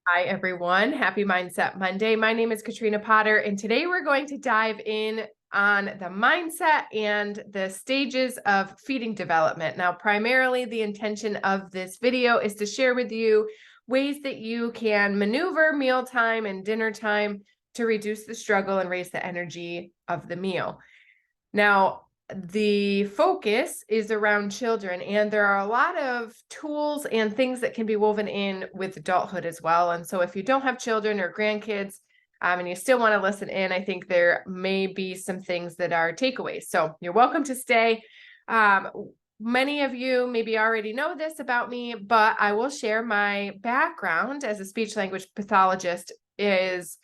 Hi, everyone. Happy Mindset Monday. My name is Katrina Potter, and today we're going to dive in on the mindset and the stages of feeding development. Now, primarily, the intention of this video is to share with you ways that you can maneuver mealtime and dinner time to reduce the struggle and raise the energy of the meal. Now, the focus is around children, and there are a lot of tools and things that can be woven in with adulthood as well. And so, if you don't have children or grandkids, and you still want to listen in, I think there may be some things that are takeaways. So, you're welcome to stay. Many of you maybe already know this about me, but I will share my background as a speech language pathologist is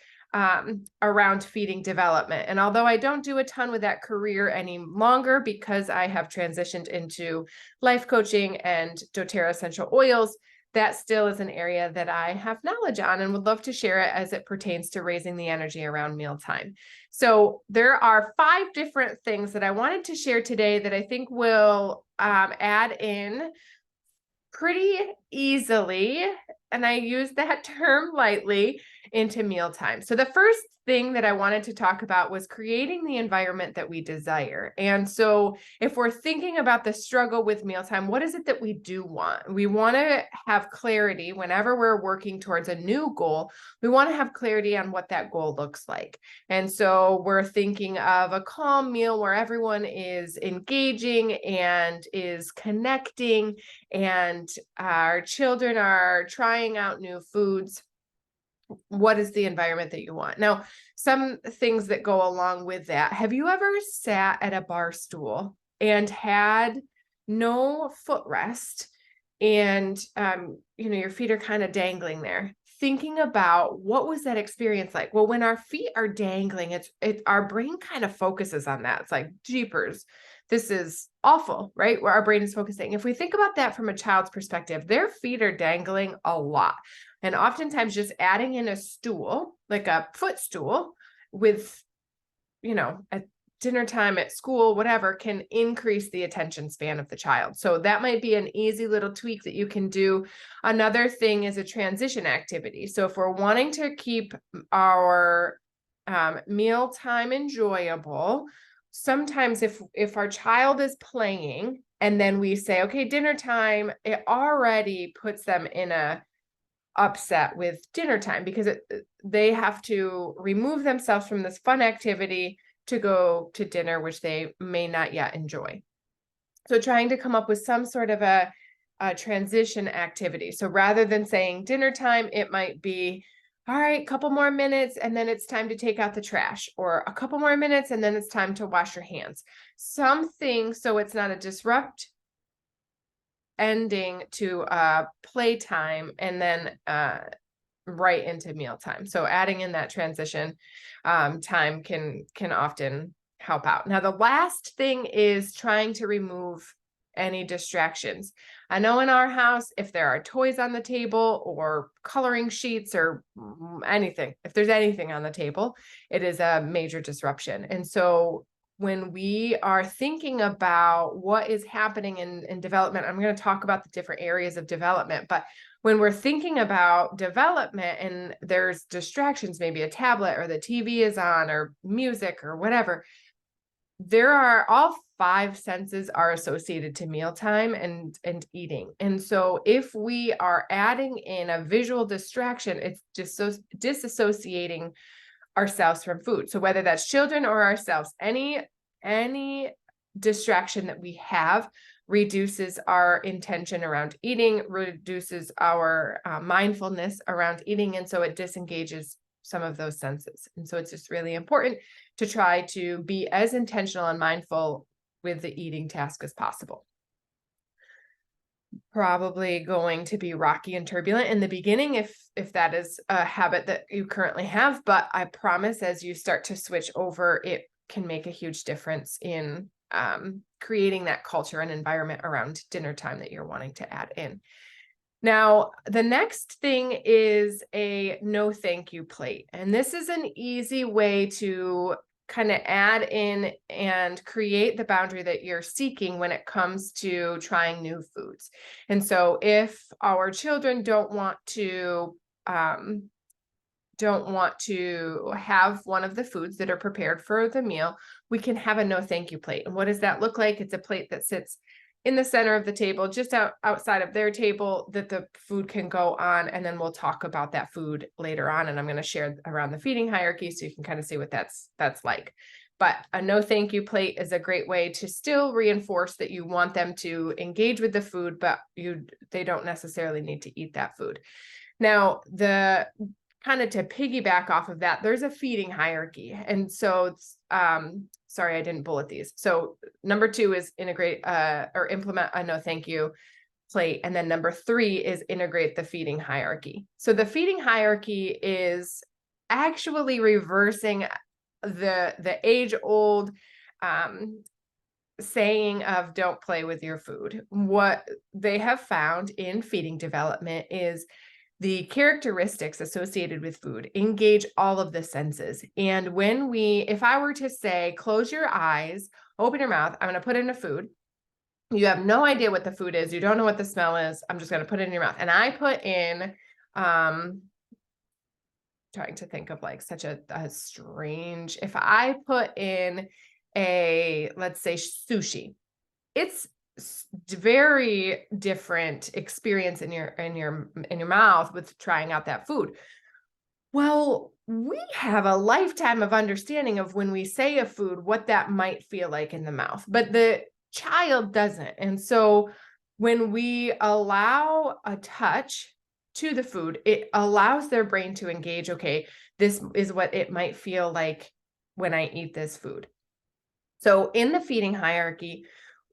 around feeding development. And although I don't do a ton with that career any longer because I have transitioned into life coaching and doTERRA essential oils, that still is an area that I have knowledge on and would love to share it as it pertains to raising the energy around mealtime. So there are 5 different things that I wanted to share today that I think will add in pretty easily, and I use that term lightly, into mealtime. So the first thing that I wanted to talk about was creating the environment that we desire. And so if we're thinking about the struggle with mealtime, what is it that we do want? We want to have clarity whenever we're working towards a new goal. We want to have clarity on what that goal looks like. And so we're thinking of a calm meal where everyone is engaging and is connecting, and our children are trying out new foods. What is the environment that you want? Now, some things that go along with that. Have you ever sat at a bar stool and had no footrest and your feet are kind of dangling there? Thinking about what was that experience like? Well, when our feet are dangling, our brain kind of focuses on that. It's like, jeepers, this is awful, right? Where our brain is focusing. If we think about that from a child's perspective, their feet are dangling a lot. And oftentimes just adding in a stool, like a footstool with, at dinner time, at school, whatever, can increase the attention span of the child. So that might be an easy little tweak that you can do. Another thing is a transition activity. So if we're wanting to keep our mealtime enjoyable, sometimes if our child is playing and then we say, okay, dinner time, it already puts them in a upset with dinner time because they have to remove themselves from this fun activity to go to dinner, which they may not yet enjoy. So trying to come up with some sort of a transition activity. So rather than saying dinner time, it might be, all right, couple more minutes, and then it's time to take out the trash, or a couple more minutes, and then it's time to wash your hands. Something so it's not a disrupt ending to playtime and then right into mealtime. So adding in that transition time can often help out. Now, the last thing is trying to remove any distractions. I know in our house, if there are toys on the table or coloring sheets or anything, if there's anything on the table, it is a major disruption. And so when we are thinking about what is happening in development, I'm going to talk about the different areas of development, but when we're thinking about development and there's distractions, maybe a tablet or the TV is on or music or whatever, there are all 5 senses are associated to mealtime and eating. And so if we are adding in a visual distraction, it's just so disassociating ourselves from food. So whether that's children or ourselves, any distraction that we have reduces our intention around eating, reduces our mindfulness around eating, and so it disengages some of those senses. And so it's just really important to try to be as intentional and mindful with the eating task as possible. Probably going to be rocky and turbulent in the beginning if that is a habit that you currently have, but I promise as you start to switch over, it can make a huge difference in creating that culture and environment around dinner time that you're wanting to add in. Now, the next thing is a no thank you plate. And this is an easy way to kind of add in and create the boundary that you're seeking when it comes to trying new foods. And so if our children don't want to don't want to have one of the foods that are prepared for the meal, we can have a no thank you plate. And what does that look like? It's a plate that sits in the center of the table, just outside of their table, that the food can go on. And then we'll talk about that food later on. And I'm going to share around the feeding hierarchy so you can kind of see what that's like. But a no thank you plate is a great way to still reinforce that you want them to engage with the food, but they don't necessarily need to eat that food. Now, the kind of to piggyback off of that, there's a feeding hierarchy. And so, sorry, I didn't bullet these. So number 2 is integrate or implement a no thank you plate. And then number 3 is integrate the feeding hierarchy. So the feeding hierarchy is actually reversing the age-old saying of don't play with your food. What they have found in feeding development is the characteristics associated with food engage all of the senses. And if I were to say, close your eyes, open your mouth, I'm going to put in a food. You have no idea what the food is. You don't know what the smell is. I'm just going to put it in your mouth. And I put in, trying to think of like such a strange, if I put in let's say sushi, it's very different experience in your mouth with trying out that food. Well, we have a lifetime of understanding of when we say a food, what that might feel like in the mouth, but the child doesn't. And so when we allow a touch to the food, it allows their brain to engage. Okay, this is what it might feel like when I eat this food. So in the feeding hierarchy,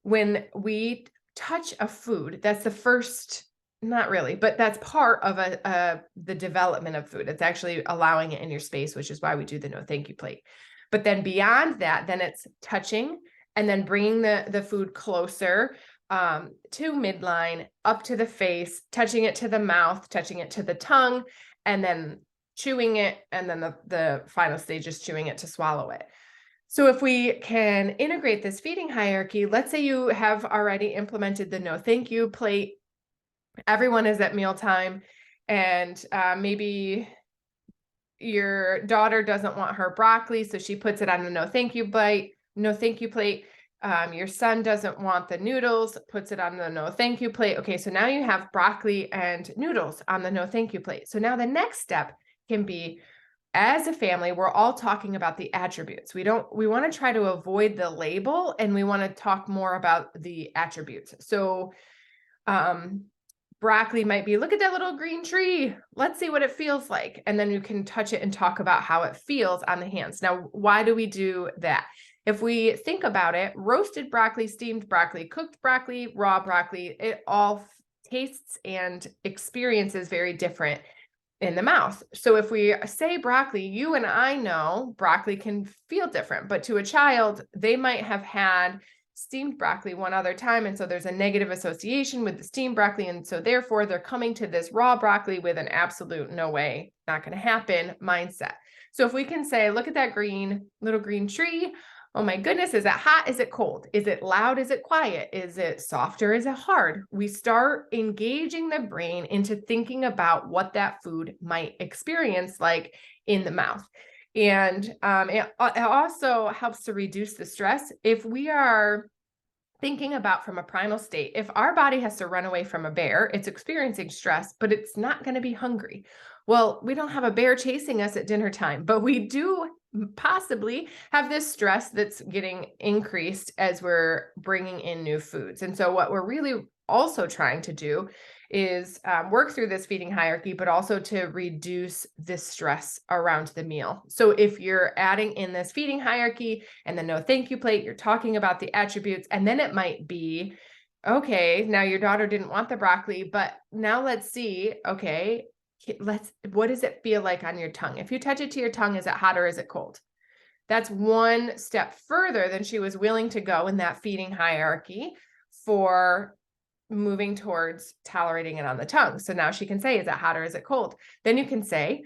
when we touch a food, that's the first, not really, but that's part of the development of food. It's actually allowing it in your space, which is why we do the no thank you plate. But then beyond that, then it's touching and then bringing the food closer to midline, up to the face, touching it to the mouth, touching it to the tongue, and then chewing it. And then the final stage is chewing it to swallow it. So if we can integrate this feeding hierarchy, let's say you have already implemented the no thank you plate. Everyone is at mealtime, and maybe your daughter doesn't want her broccoli, so she puts it on the no thank you plate. Your son doesn't want the noodles, puts it on the no thank you plate. Okay, so now you have broccoli and noodles on the no thank you plate. So now the next step can be, as a family, we're all talking about the attributes. We want to try to avoid the label, and we want to talk more about the attributes. So broccoli might be, look at that little green tree. Let's see what it feels like. And then you can touch it and talk about how it feels on the hands. Now, why do we do that? If we think about it, roasted broccoli, steamed broccoli, cooked broccoli, raw broccoli, it all tastes and experiences very different in the mouth. So if we say broccoli, you and I know broccoli can feel different, but to a child, they might have had steamed broccoli one other time. And so there's a negative association with the steamed broccoli. And so therefore they're coming to this raw broccoli with an absolute no way, not going to happen mindset. So if we can say, look at that little green tree. Oh my goodness, is it hot? Is it cold? Is it loud? Is it quiet? Is it soft or is it hard? We start engaging the brain into thinking about what that food might experience like in the mouth. And it also helps to reduce the stress. If we are thinking about from a primal state, if our body has to run away from a bear, it's experiencing stress, but it's not going to be hungry. Well, we don't have a bear chasing us at dinner time, but we do possibly have this stress that's getting increased as we're bringing in new foods. And so what we're really also trying to do is work through this feeding hierarchy, but also to reduce this stress around the meal. So if you're adding in this feeding hierarchy and the no thank you plate, you're talking about the attributes, and then it might be, okay, now your daughter didn't want the broccoli, but now let's see, okay, what does it feel like on your tongue? If you touch it to your tongue, is it hot or is it cold? That's one step further than she was willing to go in that feeding hierarchy for moving towards tolerating it on the tongue. So now she can say, is it hot or is it cold? Then you can say,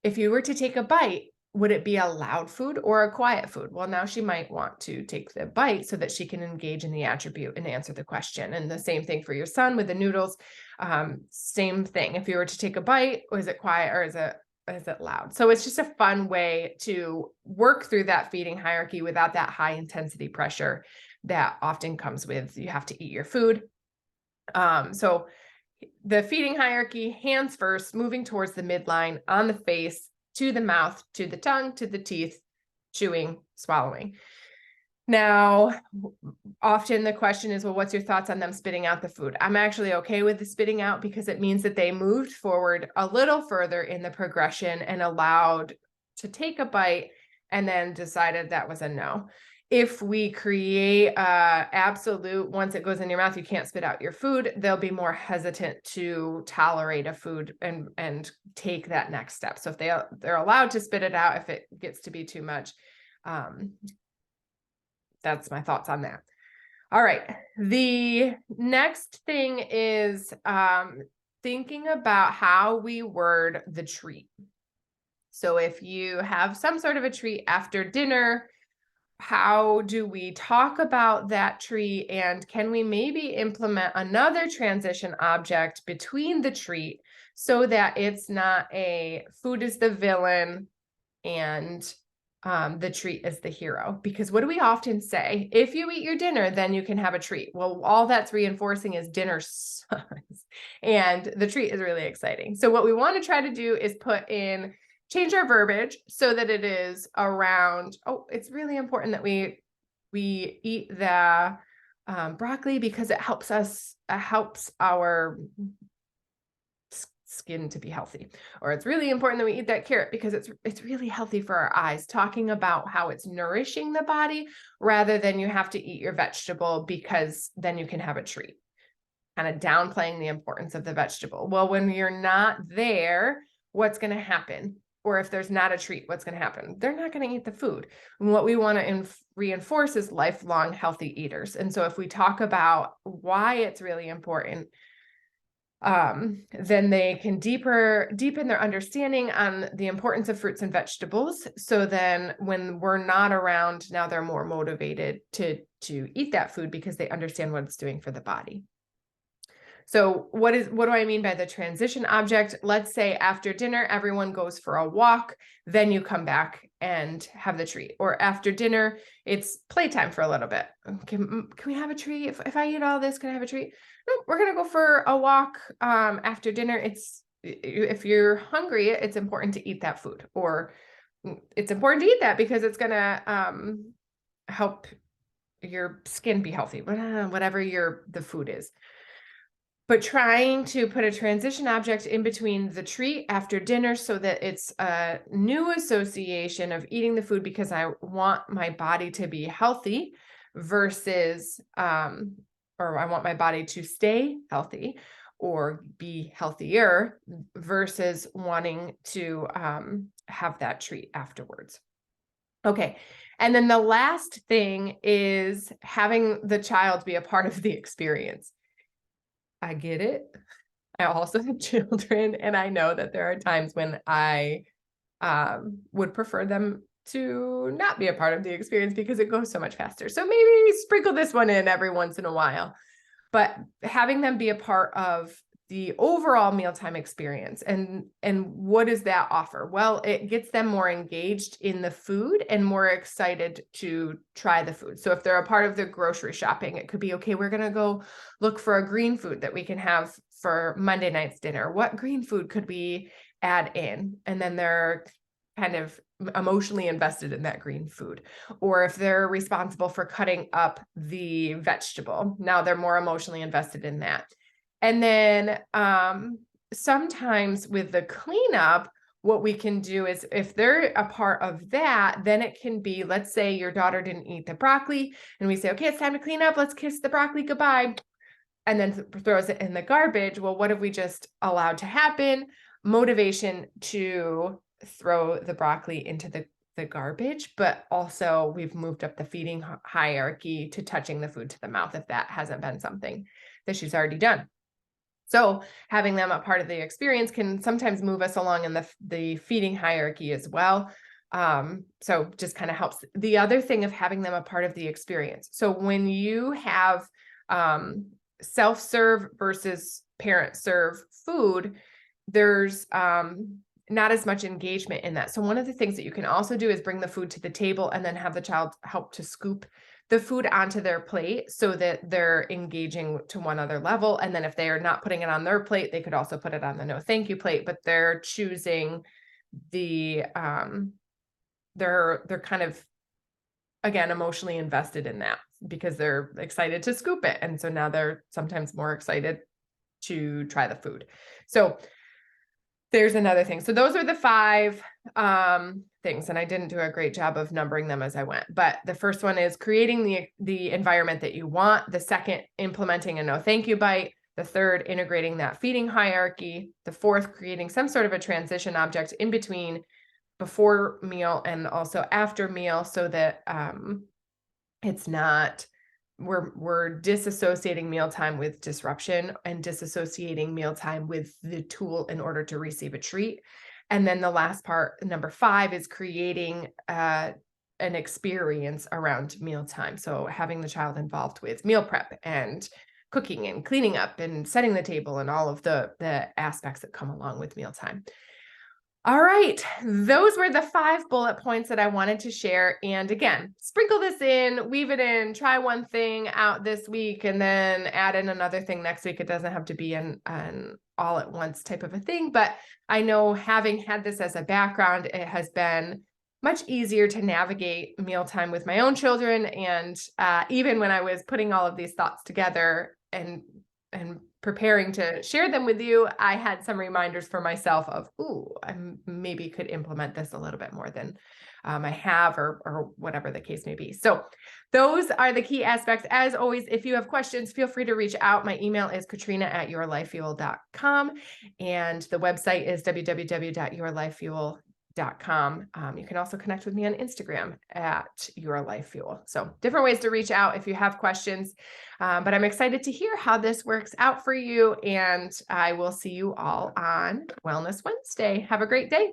if you were to take a bite, would it be a loud food or a quiet food? Well, now she might want to take the bite so that she can engage in the attribute and answer the question. And the same thing for your son with the noodles. Same thing. If you were to take a bite, is it quiet or is it loud? So it's just a fun way to work through that feeding hierarchy without that high intensity pressure that often comes with you have to eat your food. So the feeding hierarchy, hands first, moving towards the midline, on the face, to the mouth, to the tongue, to the teeth, chewing, swallowing. Now, often the question is, well, what's your thoughts on them spitting out the food? I'm actually okay with the spitting out because it means that they moved forward a little further in the progression and allowed to take a bite and then decided that was a no. If we create absolute, once it goes in your mouth, you can't spit out your food, they'll be more hesitant to tolerate a food and take that next step. So if they're allowed to spit it out, if it gets to be too much, that's my thoughts on that. All right. The next thing is thinking about how we word the treat. So if you have some sort of a treat after dinner, how do we talk about that treat? And can we maybe implement another transition object between the treat so that it's not a food is the villain and the treat is the hero? Because what do we often say? If you eat your dinner, then you can have a treat. Well, all that's reinforcing is dinner sucks and the treat is really exciting. So what we want to try to do is change our verbiage so that it is around, oh, it's really important that we eat the broccoli because it helps our skin to be healthy. Or it's really important that we eat that carrot because it's really healthy for our eyes, talking about how it's nourishing the body rather than you have to eat your vegetable because then you can have a treat. Kind of downplaying the importance of the vegetable. Well, when you're not there, what's going to happen? Or if there's not a treat, what's going to happen? They're not going to eat the food. And what we want to reinforce is lifelong healthy eaters. And so if we talk about why it's really important, then they can deepen their understanding on the importance of fruits and vegetables. So then when we're not around, now they're more motivated to eat that food because they understand what it's doing for the body. So what do I mean by the transition object? Let's say after dinner, everyone goes for a walk, then you come back and have the treat. Or after dinner, it's playtime for a little bit. Can we have a treat? If I eat all this, can I have a treat? No, we're going to go for a walk after dinner. If you're hungry, it's important to eat that food, or it's important to eat that because it's going to help your skin be healthy, whatever the food is. But trying to put a transition object in between the treat after dinner so that it's a new association of eating the food because I want my body to be healthy versus, or I want my body to stay healthy or be healthier versus wanting to have that treat afterwards. Okay. And then the last thing is having the child be a part of the experience. I get it. I also have children, and I know that there are times when I would prefer them to not be a part of the experience because it goes so much faster. So maybe sprinkle this one in every once in a while, but having them be a part of the overall mealtime experience. And what does that offer? Well, it gets them more engaged in the food and more excited to try the food. So if they're a part of the grocery shopping, it could be, okay, we're going to go look for a green food that we can have for Monday night's dinner. What green food could we add in? And then they're kind of emotionally invested in that green food. Or if they're responsible for cutting up the vegetable, now they're more emotionally invested in that. And then sometimes with the cleanup, what we can do is if they're a part of that, then it can be, let's say your daughter didn't eat the broccoli and we say, okay, it's time to clean up. Let's kiss the broccoli goodbye. And then throws it in the garbage. Well, what have we just allowed to happen? Motivation to throw the broccoli into the garbage, but also we've moved up the feeding hierarchy to touching the food to the mouth if that hasn't been something that she's already done. So having them a part of the experience can sometimes move us along in the feeding hierarchy as well. So just kind of helps. The other thing of having them a part of the experience. So when you have self-serve versus parents serve food, there's not as much engagement in that. So one of the things that you can also do is bring the food to the table and then have the child help to scoop the food onto their plate so that they're engaging to one other level. And then if they are not putting it on their plate, they could also put it on the no thank you plate, but they're choosing the they're kind of, again, emotionally invested in that because they're excited to scoop it. And so now they're sometimes more excited to try the food. So there's another thing. So those are the 5 things, and I didn't do a great job of numbering them as I went. But the first one is creating the environment that you want. The second, implementing a no thank you bite. The third, integrating that feeding hierarchy. The fourth, creating some sort of a transition object in between before meal and also after meal, so that it's not, we're disassociating mealtime with disruption and disassociating mealtime with the tool in order to receive a treat. And then the last part, number 5, is creating an experience around mealtime. So having the child involved with meal prep and cooking and cleaning up and setting the table and all of the aspects that come along with mealtime. All right, those were the 5 bullet points that I wanted to share. And again, sprinkle this in, weave it in, try one thing out this week, and then add in another thing next week. It doesn't have to be an all at once type of a thing, but I know, having had this as a background, it has been much easier to navigate mealtime with my own children. And even when I was putting all of these thoughts together and preparing to share them with you, I had some reminders for myself of, ooh, I maybe could implement this a little bit more than I have, or whatever the case may be. So those are the key aspects. As always, if you have questions, feel free to reach out. My email is katrina@yourlifefuel.com, and the website is www.yourlifefuel.com. You can also connect with me on Instagram @yourlifefuel. So different ways to reach out if you have questions, but I'm excited to hear how this works out for you, and I will see you all on Wellness Wednesday. Have a great day.